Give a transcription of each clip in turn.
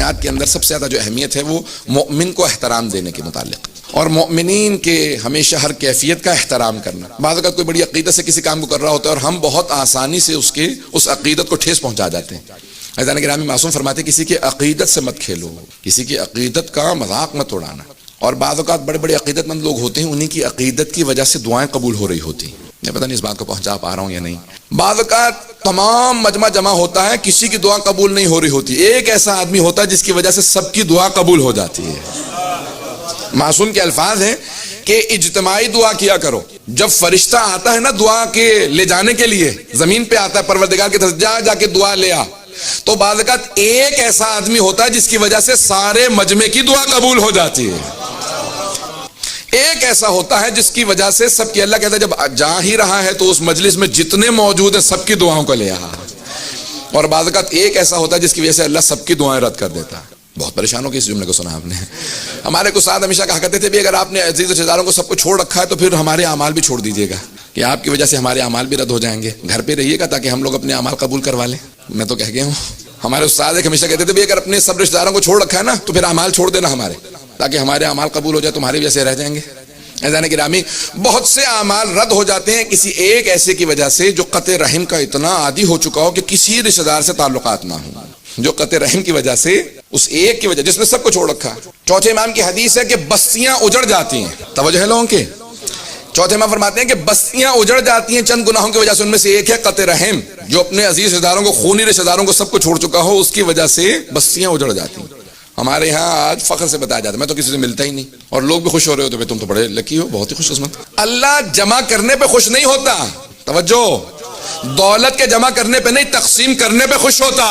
بنیاد کے اندر سب سے زیادہ جو اہمیت ہے وہ مومن کو احترام دینے کے متعلق، اور مومنین کے ہمیشہ ہر کیفیت کا احترام کرنا۔ بعض اوقات کوئی بڑی عقیدت سے کسی کام کو کر رہا ہوتا ہے اور ہم بہت آسانی سے اس عقیدت کو ٹھیس پہنچا جاتے ہیں۔ عزیزان گرامی، معصوم فرماتے ہیں کسی کی عقیدت سے مت کھیلو، کسی کی عقیدت کا مذاق مت اڑانا۔ اور بعض اوقات بڑے بڑے عقیدت مند لوگ ہوتے ہیں، انہی کی عقیدت کی وجہ سے دعائیں قبول ہو رہی ہوتی ہیں۔ میں پتہ نہیں اس بات کو پہنچا پا رہا ہوں یا نہیں۔ بعض اوقات تمام مجمع جمع ہوتا ہے، کسی کی دعا قبول نہیں ہو رہی ہوتی، ایک ایسا آدمی ہوتا ہے جس کی وجہ سے سب کی دعا قبول ہو جاتی ہے۔ معصوم کے الفاظ ہیں کہ اجتماعی دعا کیا کرو۔ جب فرشتہ آتا ہے نا دعا کے لے جانے کے لیے، زمین پہ آتا ہے پروردگار کی طرف، جا کے دعا لے آ، تو بعض اوقات ایک ایسا آدمی ہوتا ہے جس کی وجہ سے سارے مجمع کی دعا قبول ہو جاتی ہے۔ ایک ایسا ہوتا ہے جس کی وجہ سے سب کی، اللہ کہتا ہے جب جا ہی رہا ہے تو اس مجلس میں جتنے موجود ہیں سب کی دعاؤں کو لے آ۔ اور بعض اوقات ایک ایسا ہوتا ہے جس کی وجہ سے اللہ سب کی دعائیں رد کر دیتا ہے۔ بہت پریشان ہو کے اس جملے کو سنا آپ نے۔ ہمارے کو ساتھ ہمیشہ کہا کرتے تھے بھی اگر آپ نے عزیز رشتہ داروں کو سب کو چھوڑ رکھا ہے تو پھر ہمارے اعمال بھی چھوڑ دیجیے گا، کہ آپ کی وجہ سے ہمارے اعمال بھی رد ہو جائیں گے۔ گھر پہ رہیے گا تاکہ ہم لوگ اپنے اعمال قبول کروا لیں۔ میں تو کہہ گیا ہوں، ہمارے استاد ایک ہمیشہ کہتے تھے بھی اگر اپنے سب رشتہ داروں کو چھوڑ رکھا ہے نا تو پھر اعمال چھوڑ دینا ہمارے، تاکہ ہمارے اعمال قبول ہو جائے، تمہاری وجہ سے رہ جائیں گے۔ عزیزان گرامی، بہت سے اعمال رد ہو جاتے ہیں کسی ایک ایسے کی وجہ سے جو قطع رحم کا اتنا عادی ہو چکا ہو کہ کسی رشتہ دار سے تعلقات نہ ہوں، جو قطع رحم کی وجہ سے، اس ایک کی وجہ جس نے سب کو چھوڑ رکھا۔ چوتھے امام کی حدیث ہے کہ بستیاں اجڑ جاتی ہیں، توجہ ہے لوگوں کے۔ چوتھے امام فرماتے ہیں کہ بستیاں اجڑ جاتی ہیں چند گناہوں کی وجہ سے، ان میں سے ایک ہے قطع رحم، جو اپنے عزیز رشتہ داروں کو، خونی رشتہ داروں کو سب کو چھوڑ چکا ہو، اس کی وجہ سے بستیاں اجڑ جاتی ہیں۔ ہمارے ہاں آج فخر سے بتایا جاتا ہے، میں تو کسی سے ملتا ہی نہیں، اور لوگ بھی خوش ہو رہے ہوتے ہیں، تم تو بڑے لکی ہو، بہت ہی خوش قسمت۔ اللہ جمع کرنے پہ خوش نہیں ہوتا، توجہ، دولت کے جمع کرنے پہ نہیں، تقسیم کرنے پہ خوش ہوتا۔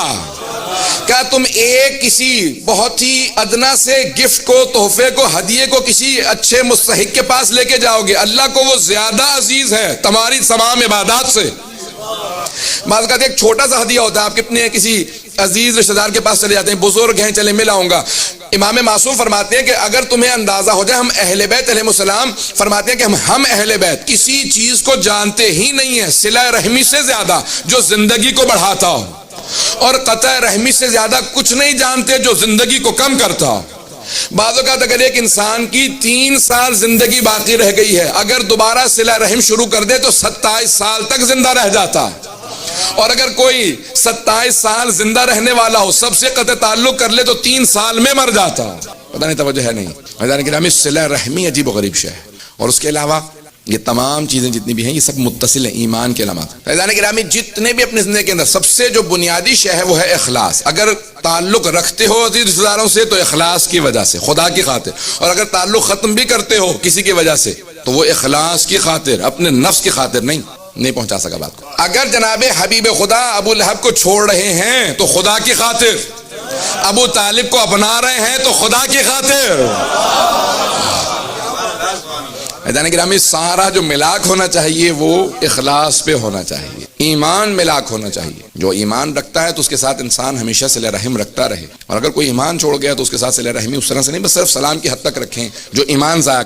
کیا تم ایک کسی بہت ہی ادنا سے گفٹ کو، تحفے کو، ہدیے کو کسی اچھے مستحق کے پاس لے کے جاؤ گے؟ اللہ کو وہ زیادہ عزیز ہے تمہاری تمام عبادات سے۔ بعض اوقات ایک چھوٹا سا ہدیہ ہوتا ہے، آپ کتنے کسی عزیز رشتہ دار کے پاس چلے جاتے ہیں، بزرگ ہیں، چلے مل آؤں گا۔ امام معصوم فرماتے ہیں کہ اگر تمہیں اندازہ ہو جائے، ہم اہل بیت علیہ السلام فرماتے ہیں کہ ہم اہل بیت کسی چیز کو جانتے ہی نہیں ہیں صلہ رحمی سے زیادہ جو زندگی کو بڑھاتا ہو، اور قطع رحمی سے زیادہ کچھ نہیں جانتے جو زندگی کو کم کرتا ہو۔ بعض اوقات اگر ایک انسان کی 3 سال زندگی باقی رہ گئی ہے، اگر دوبارہ صلہ رحم شروع کر دے تو 27 سال تک زندہ رہ جاتا ہے، اور اگر کوئی 27 سال زندہ رہنے والا ہو، سب سے قطع تعلق کر لے تو 3 سال میں مر جاتا ہے۔ پتہ نہیں توجہ ہے نہیں؟ عزیزان گرامی، صلہ رحمی عجیب و غریب شے ہے، اور اس کے علاوہ یہ تمام چیزیں جتنی بھی ہیں یہ سب متصل ہیں ایمان کے علامات۔ عزیزان گرامی، جتنے بھی اپنے زندگی کے اندر سب سے جو بنیادی شے ہے وہ ہے اخلاص۔ اگر تعلق رکھتے ہو عزیز رشتہ داروں سے تو اخلاص کی وجہ سے، خدا کی خاطر، اور اگر تعلق ختم بھی کرتے ہو کسی کی وجہ سے تو وہ اخلاص کی خاطر، اپنے نفس کی خاطر نہیں پہنچا سکا بات کو۔ اگر جناب حبیب خدا ابو لہب کو چھوڑ رہے ہیں تو خدا کی خاطر، ابو طالب کو اپنا رہے ہیں تو خدا کی خاطر۔ عزیزان گرامی، سارا جو ملاک ہونا چاہیے وہ اخلاص پہ ہونا چاہیے، ایمان ملاک ہونا چاہیے۔ جو ایمان رکھتا ہے تو اس کے ساتھ انسان ہمیشہ صلہ رحم رکھتا رہے، اور اگر کوئی ایمان چھوڑ گیا تو اس کے ساتھ صلہ رحمی اس طرح سے نہیں، بس صرف سلام کی حد تک رکھیں جو ایمان ضائع